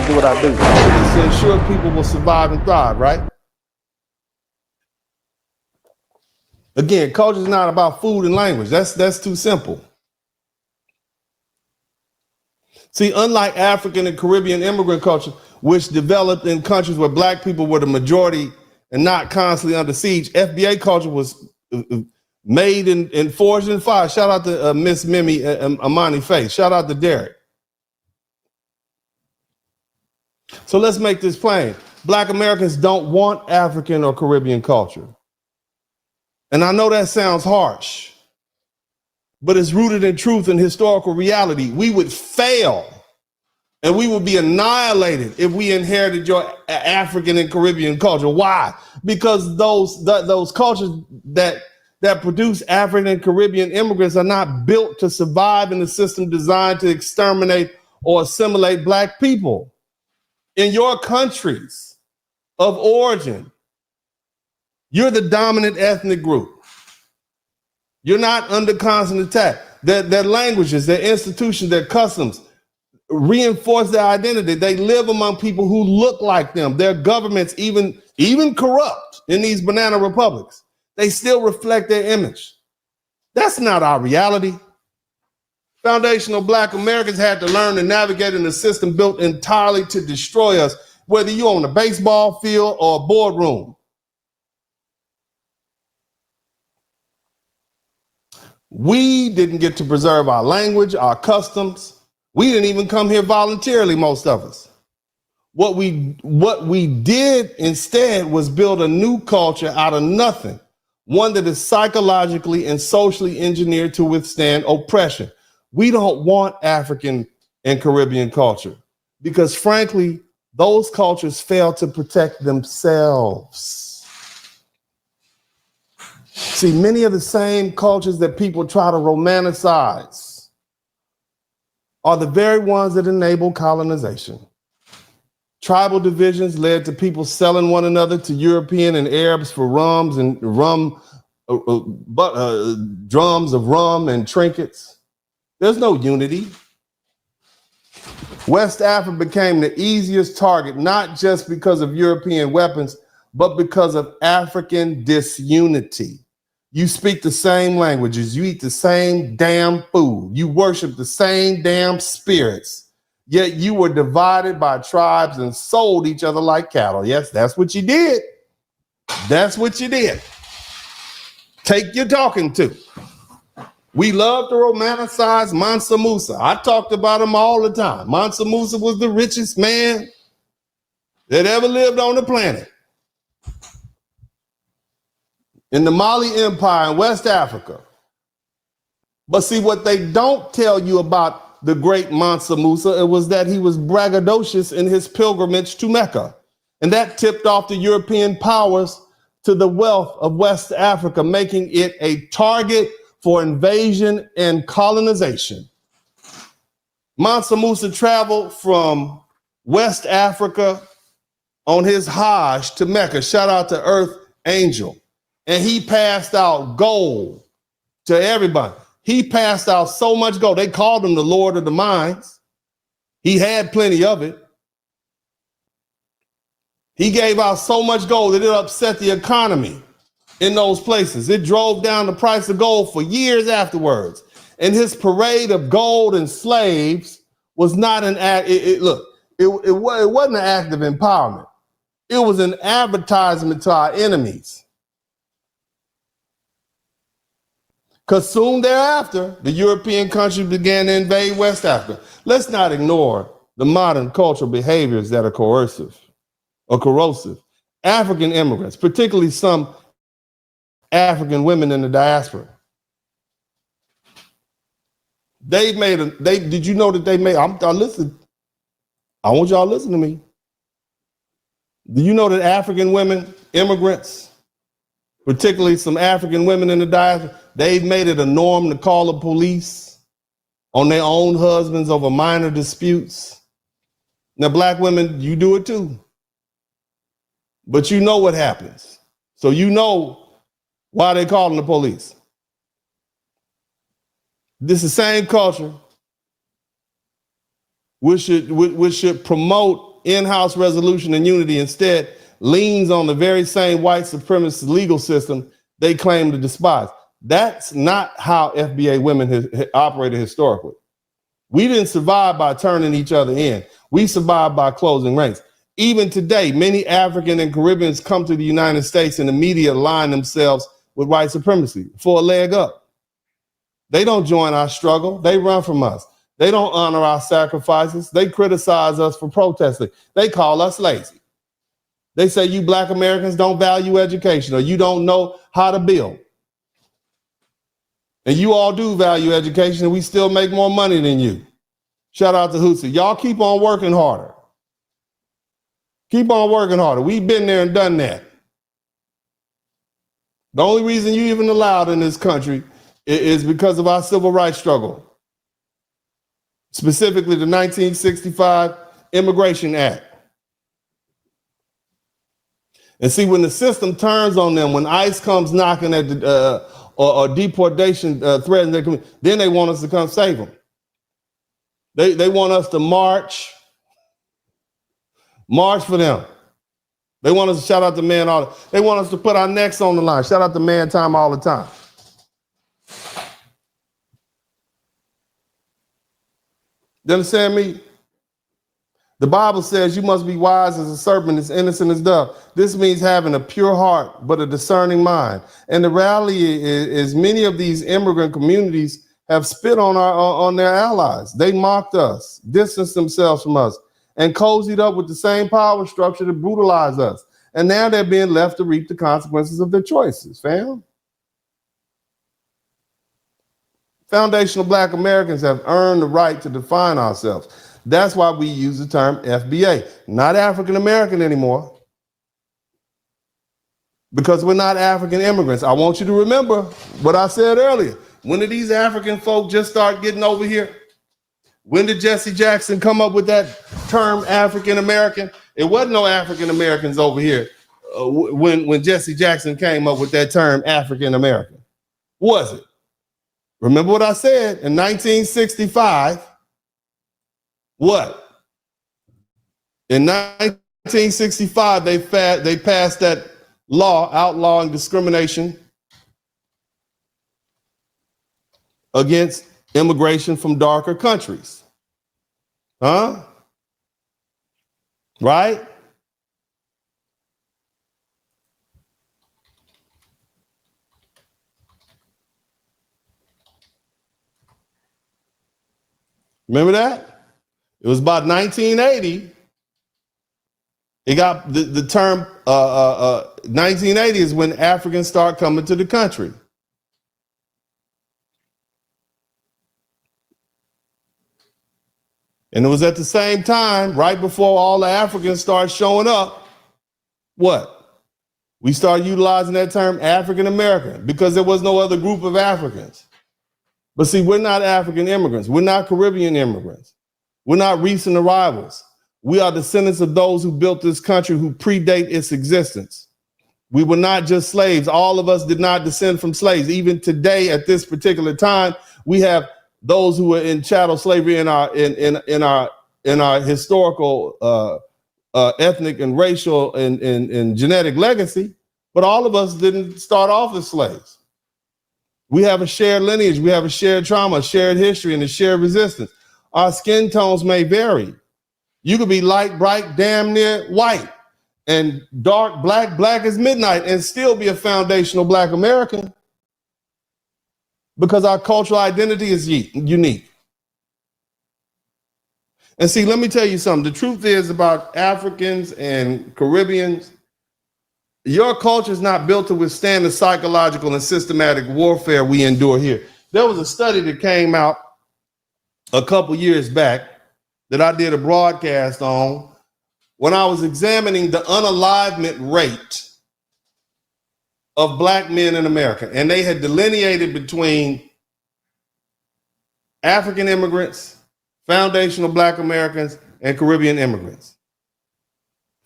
do what I do. It's to ensure people will survive and thrive, right? Again, culture is not about food and language. That's too simple. See, unlike African and Caribbean immigrant culture, which developed in countries where black people were the majority and not constantly under siege, FBA culture was made and forged in fire. Shout out to Miss Mimi Amani Faith. Shout out to Derek. So let's make this plain. Black Americans don't want African or Caribbean culture. And I know that sounds harsh, but it's rooted in truth and historical reality. We would fail and we would be annihilated if we inherited your African and Caribbean culture. Why? Because those cultures that produce African and Caribbean immigrants are not built to survive in a system designed to exterminate or assimilate black people. In your countries of origin, you're the dominant ethnic group. You're not under constant attack. Their languages, their institutions, their customs reinforce their identity. They live among people who look like them. Their governments, even corrupt in these banana republics, they still reflect their image. That's not our reality. Foundational Black Americans had to learn to navigate in a system built entirely to destroy us, whether you're on a baseball field or a boardroom. We didn't get to preserve our language, our customs. We didn't even come here voluntarily, most of us. What we did instead was build a new culture out of nothing, one that is psychologically and socially engineered to withstand oppression. We don't want African and Caribbean culture because, frankly, those cultures fail to protect themselves. See, many of the same cultures that people try to romanticize are the very ones that enable colonization. Tribal divisions led to people selling one another to European and Arabs for drums of rum and trinkets. There's no unity. West Africa became the easiest target, not just because of European weapons, but because of African disunity. You speak the same languages, you eat the same damn food, you worship the same damn spirits, yet you were divided by tribes and sold each other like cattle. Yes, that's what you did. That's what you did. Take your talking to. We love to romanticize Mansa Musa. I talked about him all the time. Mansa Musa was the richest man that ever lived on the planet. In the Mali Empire in West Africa. But see, what they don't tell you about the great Mansa Musa, it was that he was braggadocious in his pilgrimage to Mecca. And that tipped off the European powers to the wealth of West Africa, making it a target for invasion and colonization. Mansa Musa traveled from West Africa on his Hajj to Mecca. Shout out to Earth Angel. And he passed out gold to everybody. He passed out so much gold. They called him the Lord of the Mines. He had plenty of it. He gave out so much gold that it upset the economy in those places. It drove down the price of gold for years afterwards. And his parade of gold and slaves was not an act. It wasn't an act of empowerment. It was an advertisement to our enemies. Because soon thereafter, the European countries began to invade West Africa. Let's not ignore the modern cultural behaviors that are coercive or corrosive. African immigrants, particularly some African women in the diaspora, did you know that they made, I want y'all to listen to me. Do you know that African women, immigrants, particularly some African women in the diaspora, they've made it a norm to call the police on their own husbands over minor disputes? Now, black women, you do it too. But you know what happens. So you know why they calling the police. This is the same culture which should promote in-house resolution and unity instead leans on the very same white supremacist legal system they claim to despise. That's not how FBA women have operated historically. We didn't survive by turning each other in. We survived by closing ranks. Even today, many African and Caribbeans come to the United States and the media align themselves with white supremacy for a leg up. They don't join our struggle. They run from us. They don't honor our sacrifices. They criticize us for protesting. They call us lazy. They say you Black Americans don't value education or you don't know how to build. And you all do value education and we still make more money than you. Shout out to Hootsie. Y'all keep on working harder. Keep on working harder. We've been there and done that. The only reason you even allowed in this country is because of our civil rights struggle. Specifically the 1965 Immigration Act. And see, when the system turns on them, when ICE comes knocking at the, or deportation threats, then they want us to come save them. They want us to march for them. They want us to shout out to man all. They want us to put our necks on the line. Shout out to man time all the time. You understand me? The Bible says you must be wise as a serpent, as innocent as dove. This means having a pure heart, but a discerning mind. And the reality is many of these immigrant communities have spit on their allies. They mocked us, distanced themselves from us, and cozied up with the same power structure that brutalized us. And now they're being left to reap the consequences of their choices, fam. Foundational Black Americans have earned the right to define ourselves. That's why we use the term FBA, not African American anymore, because we're not African immigrants. I want you to remember what I said earlier. When did these African folk just start getting over here? When did Jesse Jackson come up with that term African American? It wasn't no African Americans over here when Jesse Jackson came up with that term African American. Was it? Remember what I said in 1965? What? In 1965, they passed that law outlawing discrimination against immigration from darker countries. Huh? Right? Remember that? It was about 1980. It got the term 1980 is when Africans start coming to the country. And it was at the same time, right before all the Africans started showing up, what? We started utilizing that term African American because there was no other group of Africans. But see, we're not African immigrants. We're not Caribbean immigrants. We're not recent arrivals. We are descendants of those who built this country who predate its existence. We were not just slaves. All of us did not descend from slaves. Even today, at this particular time, we have those who are in chattel slavery in our historical, ethnic and racial and genetic legacy. But all of us didn't start off as slaves. We have a shared lineage, we have a shared trauma, a shared history, and a shared resistance. Our skin tones may vary. You could be light, bright, damn near white, and dark, black as midnight, and still be a foundational Black American because our cultural identity is unique. And see, let me tell you something. The truth is about Africans and Caribbeans, your culture is not built to withstand the psychological and systematic warfare we endure here. There was a study that came out a couple years back that I did a broadcast on when I was examining the unalivement rate of Black men in America. And they had delineated between African immigrants, foundational Black Americans, and Caribbean immigrants.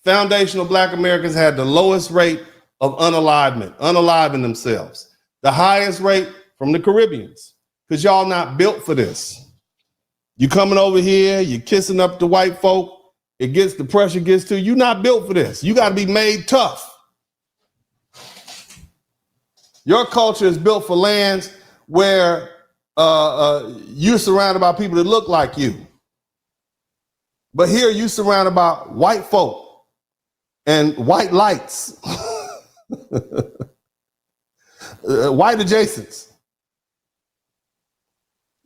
Foundational Black Americans had the lowest rate of unaliving themselves. The highest rate from the Caribbeans, because y'all not built for this. You coming over here, you kissing up the white folk the pressure gets to you. You're not built for this. You got to be made tough. Your culture is built for lands where you're surrounded by people that look like you. But here you're surrounded by white folk and white lights, white adjacents.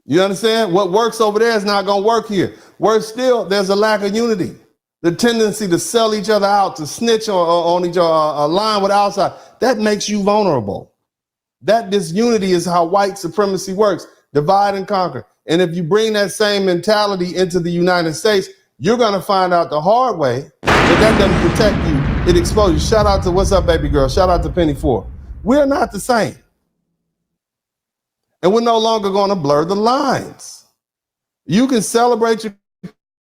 You understand? What works over there is not going to work here. Worse still, there's a lack of unity. The tendency to sell each other out, to snitch on each other, align with outside, that makes you vulnerable. That disunity is how white supremacy works. Divide and conquer. And if you bring that same mentality into the United States, you're going to find out the hard way that doesn't protect you. It exposes you. Shout out to, what's up, baby girl? Shout out to Penny 4. We're not the same. And we're no longer going to blur the lines. You can celebrate your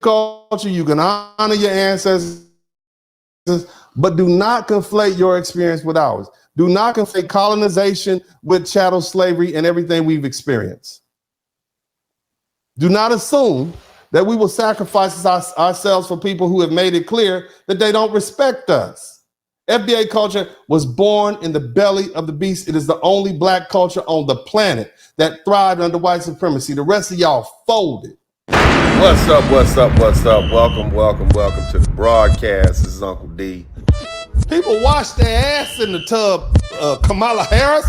culture. You can honor your ancestors, but do not conflate your experience with ours. Do not conflate colonization with chattel slavery and everything we've experienced. Do not assume that we will sacrifice ourselves for people who have made it clear that they don't respect us. FBA culture was born in the belly of the beast. It is the only black culture on the planet that thrived under white supremacy. The rest of y'all folded. What's up, what's up, what's up? Welcome, welcome, welcome to the broadcast. This is Uncle D. People wash their ass in the tub, Kamala Harris.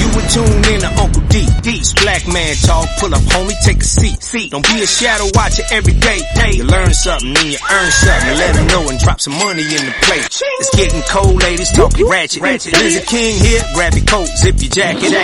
You would tune in to Uncle D. This black man talk, pull up, homie, take a seat. Don't be a shadow watcher every day. You learn something, then you earn something. Let them know and drop some money in the plate. It's getting cold, ladies, talking ratchet. Lizard King here, grab your coat, zip your jacket.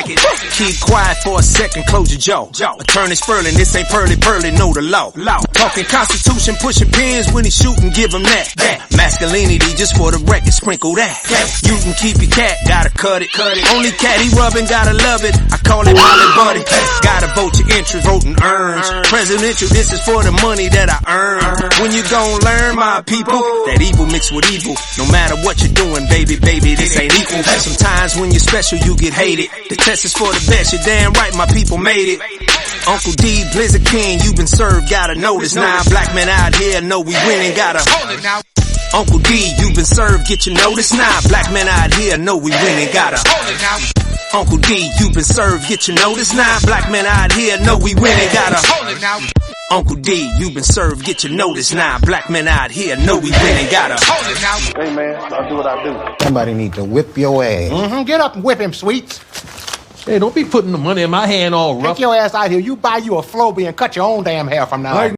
Keep quiet for a second, close your jaw. Attorney Spurling, this ain't pearly, know the law. Talking Constitution, pushing pins when he shooting, give him that. Masculinity, just for the record, sprinkle that. You can keep your cat, gotta cut it. Only cat he rubbing, gotta love it. I call it Molly Buddy. Gotta vote your interest, voting earns. Presidential, this is for the money that I earn. When you gon' learn, my people, that evil mixed with evil. No matter what you're doing, baby, this ain't equal. Sometimes when you're special, you get hated. The test is for the best, you're damn right, my people made it. Uncle D, Blizzard King, you been served, gotta notice. Now black men out here know we winning, gotta hold it now. Uncle D, you been served, get your notice now. Black men out here know we winning, gotta hold it now. Uncle D, you been served, get your notice now. Black men out here know we winning, gotta hold it now. Uncle D, you been served, get your notice now. Black men out here know we winning, gotta hold it now. Hey man, I'll do what I do. Somebody need to whip your ass. Get up and whip him, Sweets. Hey, don't be putting the money in my hand all rough. Take your ass out here. You buy you a Flowbee and cut your own damn hair from now on.